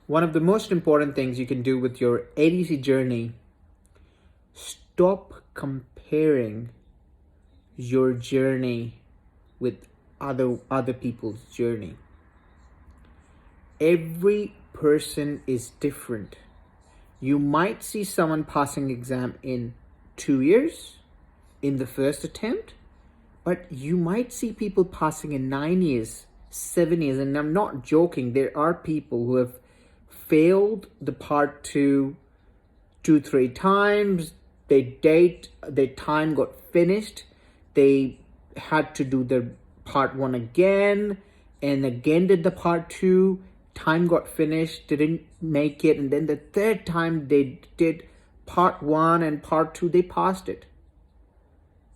One of the most important things you can do with your ADC journey, stop comparing your journey with other people's journey. Every person is different. You might see someone passing exam in 2 years in the first attempt, but you might see people passing in 9 years, 7 years, and I'm not joking. There are people who have failed the part 2, 3 times. Their time got finished. They had to do the part 1 again and again did the part 2. Time got finished, didn't make it, and then the third time they did part 1 and part 2, they passed it.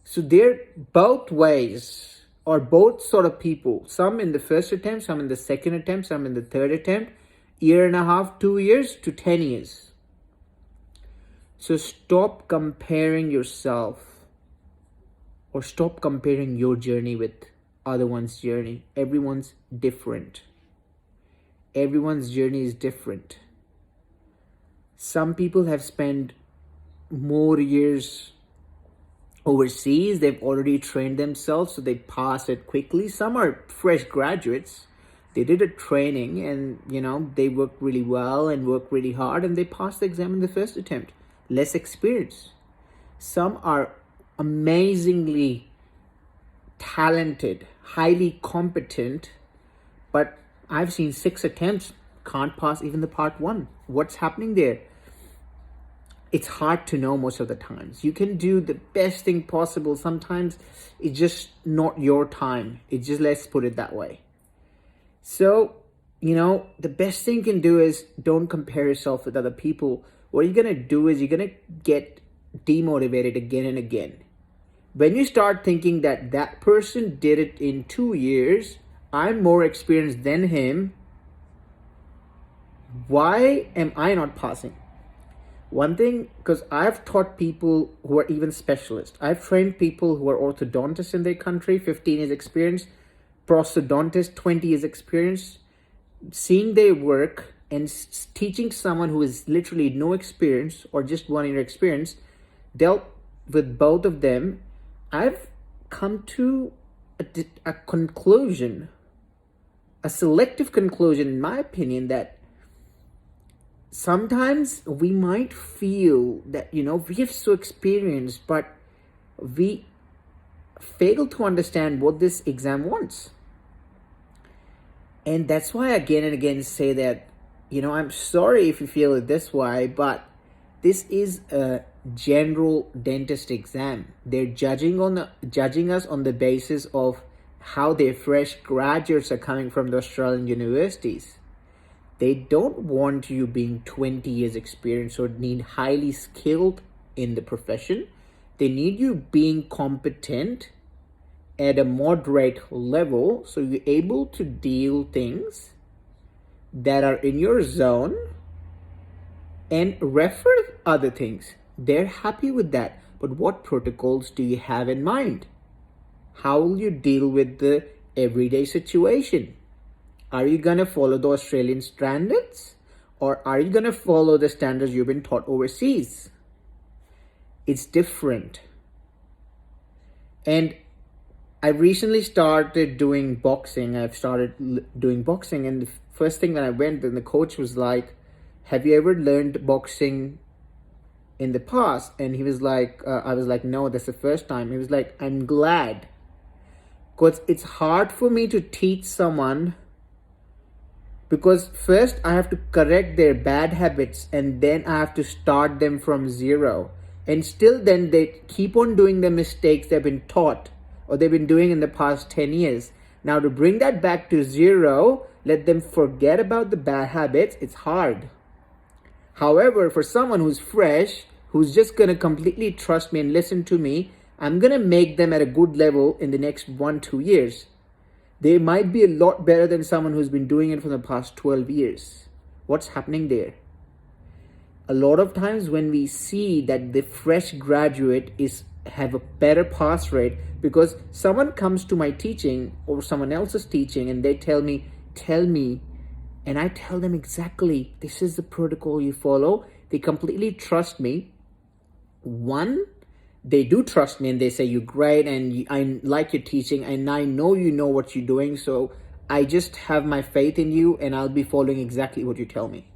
So they're both ways, or both sort of people. Some in the first attempt, some in the second attempt, some in the third attempt. Year and a half, 2 years to 10 years. So stop comparing yourself, or stop comparing your journey with other one's journey. Everyone's different. Everyone's journey is different. Some people have spent more years overseas. They've already trained themselves, so they pass it quickly. Some are fresh graduates. They did a training and, they worked really well and worked really hard and they passed the exam in the first attempt. Less experience. Some are amazingly talented, highly competent, but I've seen 6 attempts, can't pass even the part 1. What's happening there? It's hard to know most of the times. You can do the best thing possible. Sometimes it's just not your time. It's just, let's put it that way. So, the best thing you can do is don't compare yourself with other people. What you're going to do is you're going to get demotivated again and again. When you start thinking that person did it in 2 years, I'm more experienced than him, why am I not passing? One thing, because I've taught people who are even specialists. I've trained people who are orthodontists in their country, 15 years experience, prosthodontists, 20 years experience. Seeing their work and teaching someone who is literally no experience or just 1 year experience, dealt with both of them, I've come to a conclusion, a selective conclusion, in my opinion, that sometimes we might feel that, we are so experienced, but we fail to understand what this exam wants. And that's why I again and again say that, I'm sorry if you feel it this way, but this is a general dentist exam. They're judging us on the basis of how their fresh graduates are coming from the Australian universities. They don't want you being 20 years experience or need highly skilled in the profession. They need you being competent at a moderate level, so you're able to deal things that are in your zone and refer other things. They're happy with that. But what protocols do you have in mind? How will you deal with the everyday situation? Are you going to follow the Australian standards, or are you going to follow the standards you've been taught overseas? It's different. And I recently started doing boxing. I've started doing boxing, and the first thing when I went, then the coach was like, have you ever learned boxing in the past? And he was like, I was like, no, that's the first time. He was like, I'm glad. Because it's hard for me to teach someone, because first I have to correct their bad habits and then I have to start them from zero. And still then they keep on doing the mistakes they've been taught or they've been doing in the past 10 years. Now to bring that back to zero, let them forget about the bad habits, it's hard. However, for someone who's fresh, who's just going to completely trust me and listen to me, I'm going to make them at a good level in the next 1-2 years. They might be a lot better than someone who's been doing it for the past 12 years. What's happening there? A lot of times when we see that the fresh graduate have a better pass rate, because someone comes to my teaching or someone else's teaching and they tell me, And I tell them exactly, this is the protocol you follow. They completely trust me. One, they do trust me and they say, you're great and I like your teaching and I know you know what you're doing. So I just have my faith in you and I'll be following exactly what you tell me.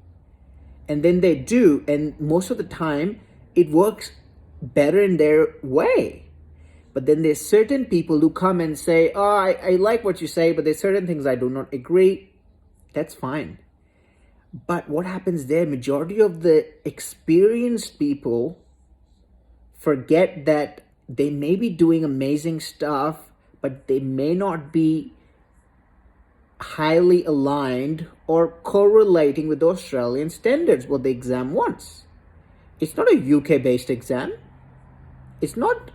And then they do. And most of the time it works better in their way. But then there's certain people who come and say, oh, I like what you say, but there's certain things I do not agree. That's fine. But what happens there, majority of the experienced people forget that they may be doing amazing stuff, but they may not be highly aligned or correlating with the Australian standards, what the exam wants. It's not a UK-based exam. It's not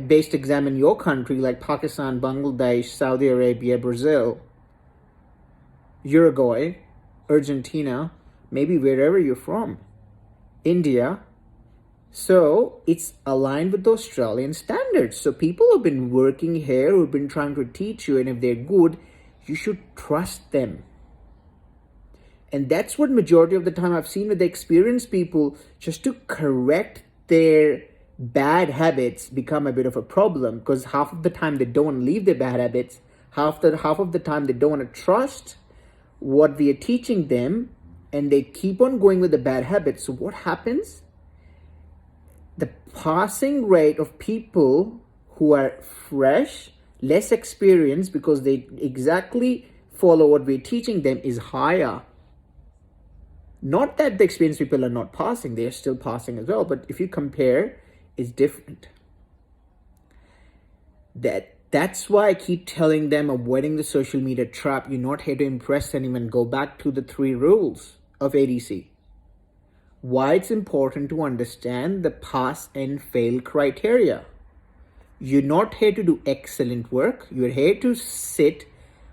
based exam in your country like Pakistan, Bangladesh, Saudi Arabia, Brazil, Uruguay, Argentina, maybe wherever you're from, India. So it's aligned with the Australian standards. So people who've been working here, who've been trying to teach you, and if they're good, you should trust them. And that's what majority of the time I've seen with the experienced people, just to correct their bad habits become a bit of a problem, because half of the time they don't want to leave their bad habits. Half of the time they don't want to trust what we are teaching them, and they keep on going with the bad habits. So what happens? The passing rate of people who are fresh, less experienced, because they exactly follow what we're teaching them, is higher. Not that the experienced people are not passing, they are still passing as well, but if you compare, it's different. That's why I keep telling them, avoiding the social media trap. You're not here to impress anyone. Go back to the 3 rules of ADC. Why it's important to understand the pass and fail criteria. You're not here to do excellent work. You're here to sit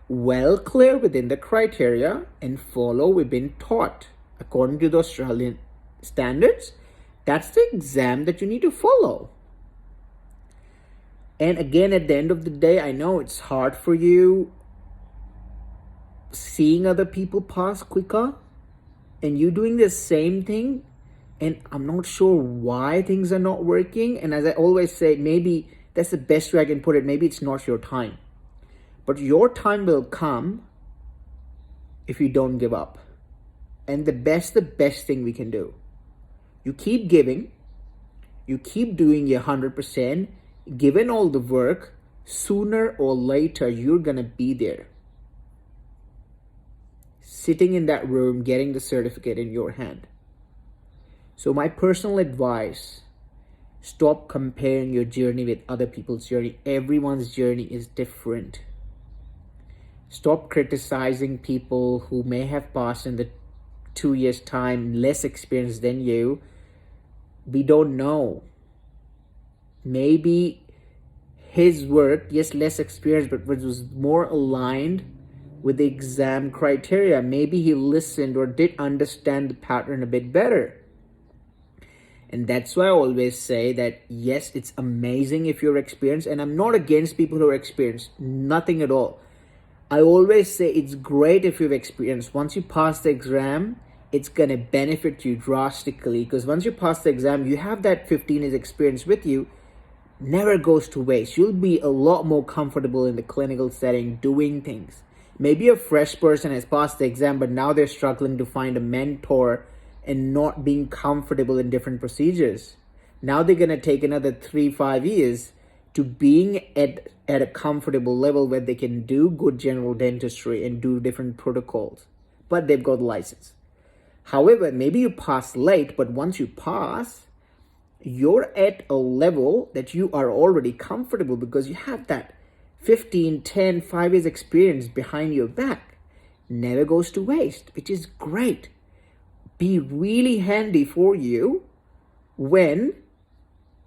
well clear within the criteria and follow what we've been taught according to the Australian standards. That's the exam that you need to follow. And again, at the end of the day, I know it's hard for you seeing other people pass quicker and you doing the same thing, and I'm not sure why things are not working. And as I always say, maybe that's the best way I can put it. Maybe it's not your time, but your time will come if you don't give up. And the best thing we can do, you keep giving, you keep doing your 100%, given all the work, sooner or later you're gonna be there, sitting in that room, getting the certificate in your hand. So my personal advice, stop comparing your journey with other people's journey. Everyone's journey is different. Stop criticizing people who may have passed in the 2 years' time, less experienced than you. We don't know. Maybe his work, yes, less experienced, but was more aligned with the exam criteria. Maybe he listened or did understand the pattern a bit better. And that's why I always say that, yes, it's amazing if you're experienced. And I'm not against people who are experienced. Nothing at all. I always say it's great if you've experienced. Once you pass the exam, it's going to benefit you drastically. Because once you pass the exam, you have that 15 years experience with you. Never goes to waste. You'll be a lot more comfortable in the clinical setting doing things. Maybe a fresh person has passed the exam, but now they're struggling to find a mentor and not being comfortable in different procedures. Now they're going to take another 3-5 years to being at a comfortable level where they can do good general dentistry and do different protocols, but they've got a license. However, maybe you pass late, but once you pass, you're at a level that you are already comfortable because you have that 15, 10, 5 years experience behind your back. Never goes to waste, which is great. Be really handy for you when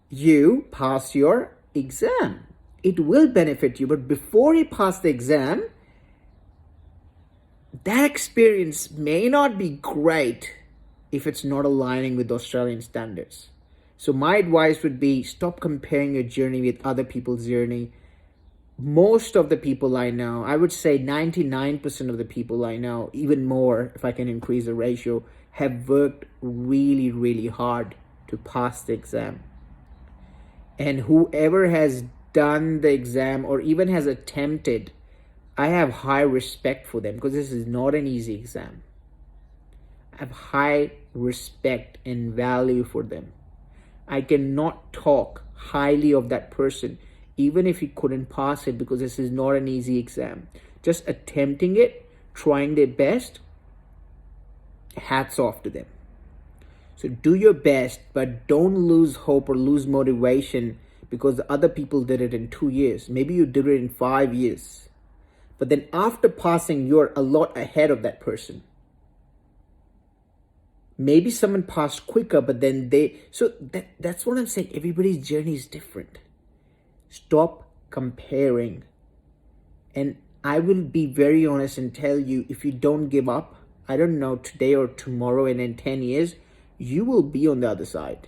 you pass your exam. It will benefit you, but before you pass the exam, that experience may not be great if it's not aligning with Australian standards. So my advice would be, stop comparing your journey with other people's journey. most of the people I know, I would say 99% of the people I know, even more if I can increase the ratio, have worked really, really hard to pass the exam. And whoever has done the exam or even has attempted, I have high respect for them because this is not an easy exam. I have high respect and value for them. I cannot talk highly of that person, even if he couldn't pass it, because this is not an easy exam. Just attempting it, trying their best, hats off to them. So do your best, but don't lose hope or lose motivation because the other people did it in 2 years. Maybe you did it in 5 years. But then after passing, you're a lot ahead of that person. Maybe someone passed quicker, but then that's what I'm saying. Everybody's journey is different. Stop comparing. And I will be very honest and tell you, if you don't give up, I don't know, today or tomorrow and in 10 years, you will be on the other side.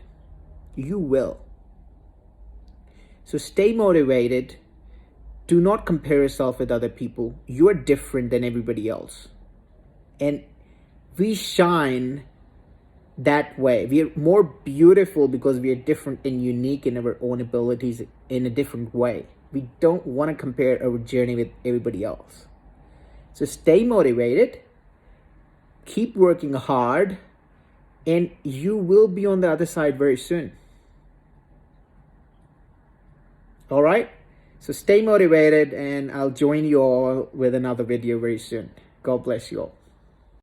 You will. So stay motivated. Do not compare yourself with other people. You are different than everybody else. And we shine that way. We are more beautiful because we are different and unique in our own abilities in a different way. We don't want to compare our journey with everybody else. So stay motivated, keep working hard, and you will be on the other side very soon. All right? So stay motivated, and I'll join you all with another video very soon. God bless you all.